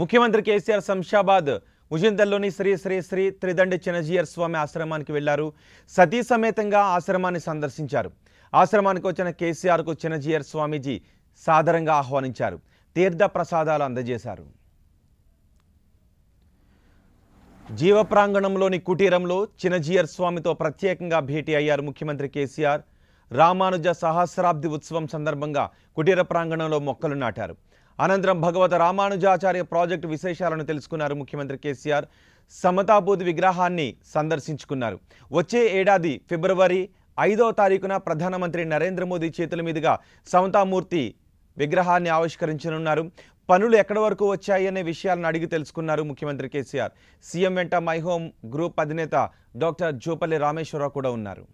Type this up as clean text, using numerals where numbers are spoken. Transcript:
ముఖ్యమంత్రి కేసీఆర్ శంషాబాద్ ముజిందల్లోని శ్రీ శ్రీ శ్రీ త్రిదండి చినజీయర్ స్వామి ఆశ్రమానికి వెళ్లారు. సతీ సమేతంగా ఆశ్రమాన్ని సందర్శించారు. ఆశ్రమానికి వచ్చిన కేసీఆర్కు చినజీయర్ స్వామీజీ సాదరంగా ఆహ్వానించారు. తీర్థ ప్రసాదాలు అందజేశారు. జీవప్రాంగణంలోని కుటీరంలో చినజీయర్ స్వామితో ప్రత్యేకంగా భేటీ అయ్యారు ముఖ్యమంత్రి కేసీఆర్. రామానుజ సహస్రాబ్ది ఉత్సవం సందర్భంగా కుటీర ప్రాంగణంలో మొక్కలు నాటారు. అనంతరం భగవత రామానుజాచార్య ప్రాజెక్టు విశేషాలను తెలుసుకున్నారు ముఖ్యమంత్రి కేసీఆర్. సమతాబోధి విగ్రహాన్ని సందర్శించుకున్నారు. వచ్చే ఏడాది ఫిబ్రవరి 5వ తారీఖున ప్రధానమంత్రి నరేంద్ర మోదీ చేతుల మీదుగా సమతామూర్తి విగ్రహాన్ని ఆవిష్కరించనున్నారు. పనులు ఎక్కడి వరకు వచ్చాయనే విషయాలను అడిగి తెలుసుకున్నారు ముఖ్యమంత్రి కేసీఆర్. సీఎం వెంట మై హోమ్ గ్రూప్ అధినేత డాక్టర్ జూపల్లి రామేశ్వరరావు కూడా ఉన్నారు.